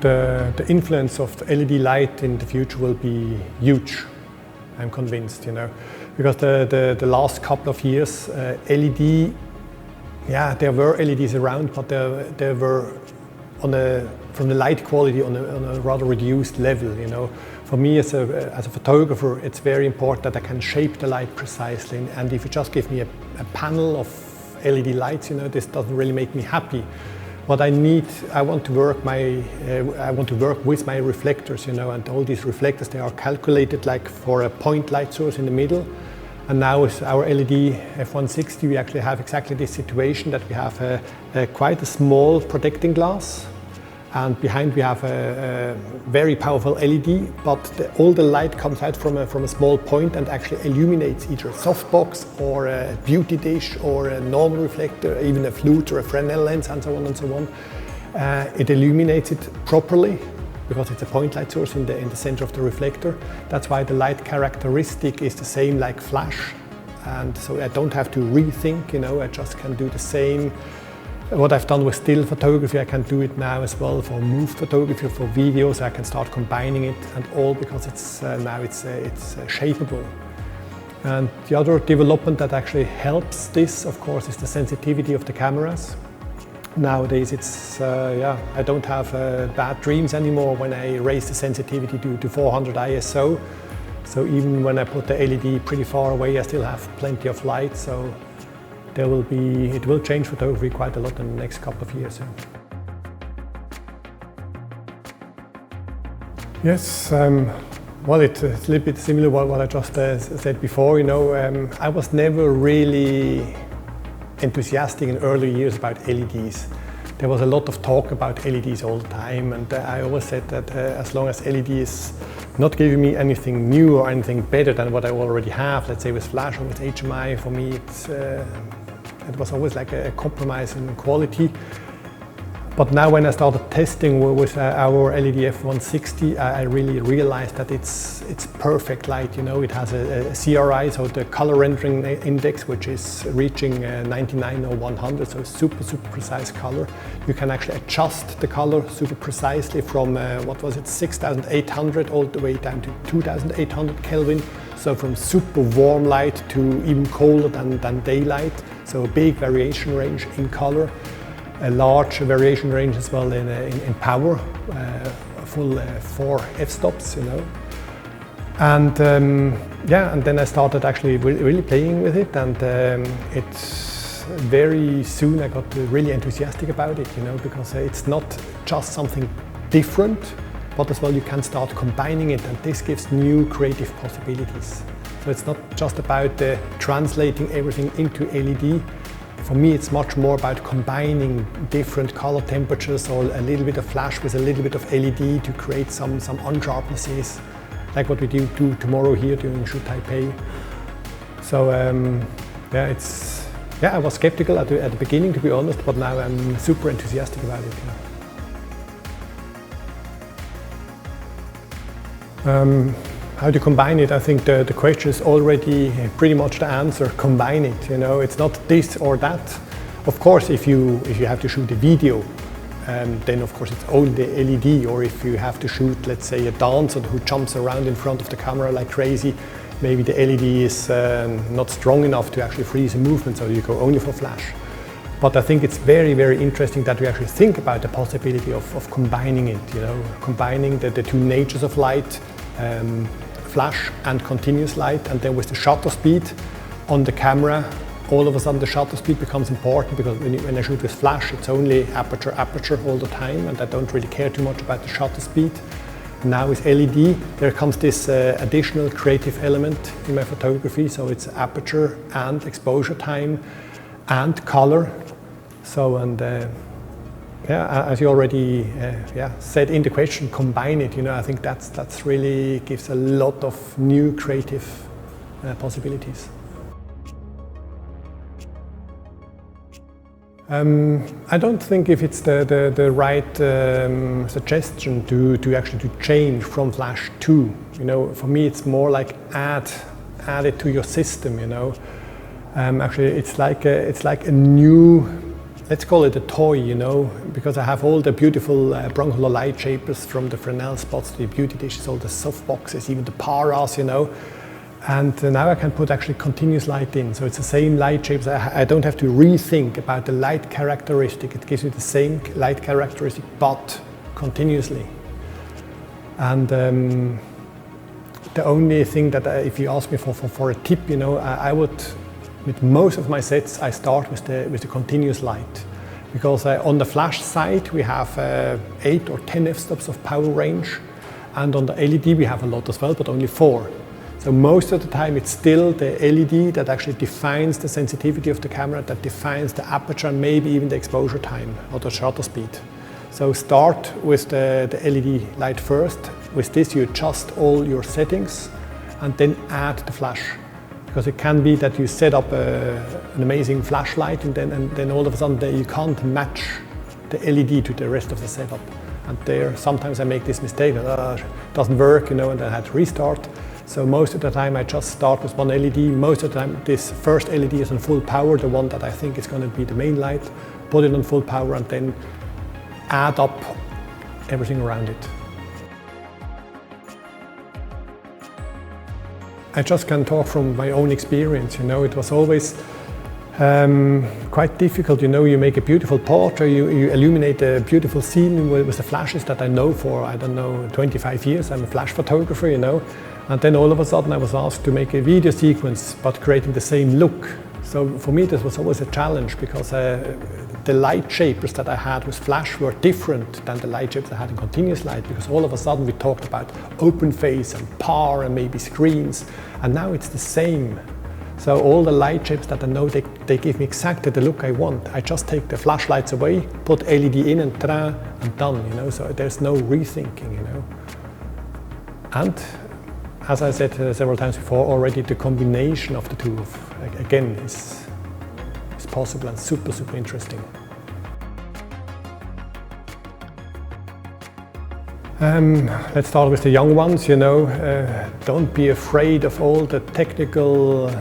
the influence of LED light in the future will be huge. I'm convinced, because the last couple of years, LED, yeah, there were LEDs around, but they were from the light quality on a rather reduced level, For me as a photographer, it's very important that I can shape the light precisely. And if you just give me a panel of LED lights, this doesn't really make me happy. What I need, I want to work with my reflectors, and all these reflectors, they are calculated like for a point light source in the middle. And now with our LED F160, we actually have exactly this situation that we have quite a small protecting glass. And behind we have a very powerful LED, but all the light comes out from a small point and actually illuminates either a softbox or a beauty dish or a normal reflector, even a flute or a Fresnel lens, and so on and so on. It illuminates it properly because it's a point light source in the center of the reflector. That's why the light characteristic is the same like flash. And so I don't have to rethink, I just can do the same. What I've done with still photography, I can do it now as well for moved photography, for videos. I can start combining it, and all because it's now it's shapeable. And the other development that actually helps this, of course, is the sensitivity of the cameras. Nowadays, I don't have bad dreams anymore when I raise the sensitivity to 400 ISO. So even when I put the LED pretty far away, I still have plenty of light. So it will change photography quite a lot in the next couple of years. Yes, well, it's a little bit similar to what I just said before. I was never really enthusiastic in early years about LEDs. There was a lot of talk about LEDs all the time, and I always said that as long as LED is not giving me anything new or anything better than what I already have, let's say with flash or with HMI, for me it was always like a compromise in quality. But now when I started testing with our LED F160, I really realized that it's perfect light. It has a CRI, so the color rendering index, which is reaching 99 or 100, so super precise color. You can actually adjust the color super precisely from 6,800 all the way down to 2,800 Kelvin. So from super warm light to even colder than daylight. So a big variation range in color. A large variation range as well in power, full 4 f-stops, And and then I started actually really playing with it, and it's very soon I got really enthusiastic about it, because it's not just something different, but as well you can start combining it, and this gives new creative possibilities. So it's not just about translating everything into LED. For me, it's much more about combining different color temperatures or a little bit of flash with a little bit of LED to create some unsharpnesses, like what we do tomorrow here during Shoot Taipei. So I was skeptical at the beginning, to be honest, but now I'm super enthusiastic about it. How to combine it? I think the question is already pretty much the answer. Combine it. It's not this or that. Of course, if you have to shoot a video, then of course it's only the LED. Or if you have to shoot, let's say, a dancer who jumps around in front of the camera like crazy, maybe the LED is not strong enough to actually freeze a movement, so you go only for flash. But I think it's very interesting that we actually think about the possibility of combining it. Combining the two natures of light. Flash and continuous light, and then with the shutter speed on the camera, all of a sudden the shutter speed becomes important, because when I shoot with flash, it's only aperture all the time, and I don't really care too much about the shutter speed. Now with LED, there comes this additional creative element in my photography, so it's aperture and exposure time and color. So, and as you already said in the question, combine it. I think that's really gives a lot of new creative possibilities. I don't think if it's the right suggestion to actually change from flash to. For me it's more like add it to your system. Actually, it's like a new let's call it a toy, because I have all the beautiful broncolor light shapers from the Fresnel spots, the beauty dishes, all the soft boxes, even the paras, And now I can put actually continuous light in. So it's the same light shapes. I don't have to rethink about the light characteristic. It gives me the same light characteristic, but continuously. And the only thing that if you ask me for a tip, I would, with most of my sets, I start with the continuous light. Because on the flash side, we have 8 or 10 f-stops of power range. And on the LED, we have a lot as well, but only 4. So most of the time, it's still the LED that actually defines the sensitivity of the camera, that defines the aperture, and maybe even the exposure time or the shutter speed. So start with the LED light first. With this, you adjust all your settings and then add the flash. Because it can be that you set up an amazing flashlight and then all of a sudden you can't match the LED to the rest of the setup. And there, sometimes I make this mistake, it doesn't work, and then I had to restart. So most of the time I just start with one LED. Most of the time this first LED is on full power, the one that I think is going to be the main light. Put it on full power and then add up everything around it. I just can talk from my own experience, it was always quite difficult, you make a beautiful portrait, you illuminate a beautiful scene with the flashes that I know for, 25 years, I'm a flash photographer, And then all of a sudden I was asked to make a video sequence, but creating the same look. So for me this was always a challenge, because the light shapers that I had with flash were different than the light shapers I had in continuous light, because all of a sudden we talked about open face and par and maybe screens, and now it's the same. So all the light shapes that I know, they give me exactly the look I want. I just take the flashlights away, put LED in and ta-da, and done, so there's no rethinking, And as I said several times before already, the combination of the two, again, is possible and super, super interesting. Let's start with the young ones, don't be afraid of all the technical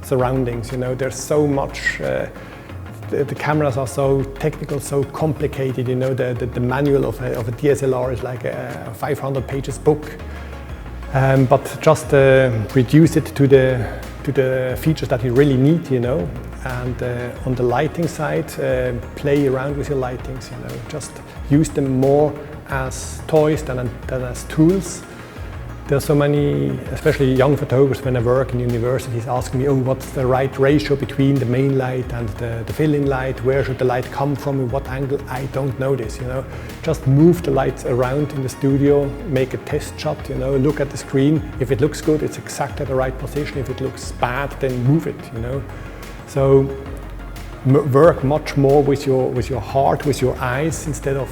surroundings, there's so much, the cameras are so technical, so complicated, the manual of a DSLR is like a 500 pages book. But just reduce it to the features that you really need, And on the lighting side, play around with your lightings, Just use them more as toys than as tools. There are so many, especially young photographers, when I work in universities, asking me, what's the right ratio between the main light and the fill-in light? Where should the light come from? In what angle? I don't know this, Just move the lights around in the studio, make a test shot, Look at the screen. If it looks good, it's exactly the right position. If it looks bad, then move it, So work much more with your heart, with your eyes, instead of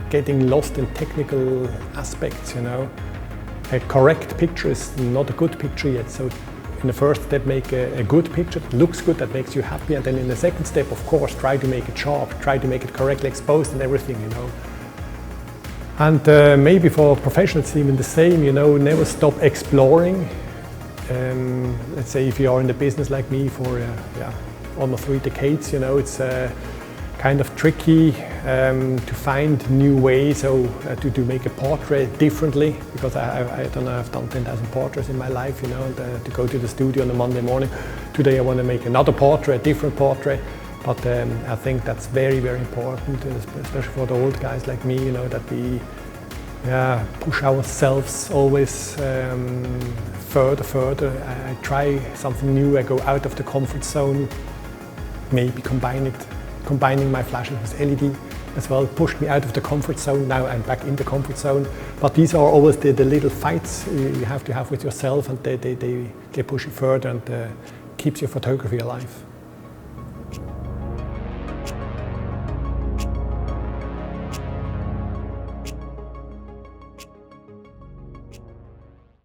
getting lost in technical aspects, A correct picture is not a good picture yet. So in the first step, make a good picture that looks good, that makes you happy. And then in the second step, of course, try to make it sharp, try to make it correctly exposed and everything, And maybe for professionals, even the same, never stop exploring. Let's say if you are in the business like me for almost 3 decades, it's kind of tricky to find new ways to make a portrait differently, because I don't know, I've done 10,000 portraits in my life, and to go to the studio on a Monday morning. Today I want to make another portrait, a different portrait, but I think that's very, very important, especially for the old guys like me, that we push ourselves always further. I try something new, I go out of the comfort zone, maybe combining my flashes with LED as well pushed me out of the comfort zone. Now I'm back in the comfort zone. But these are always the little fights you have to have with yourself, and they push you further and keeps your photography alive.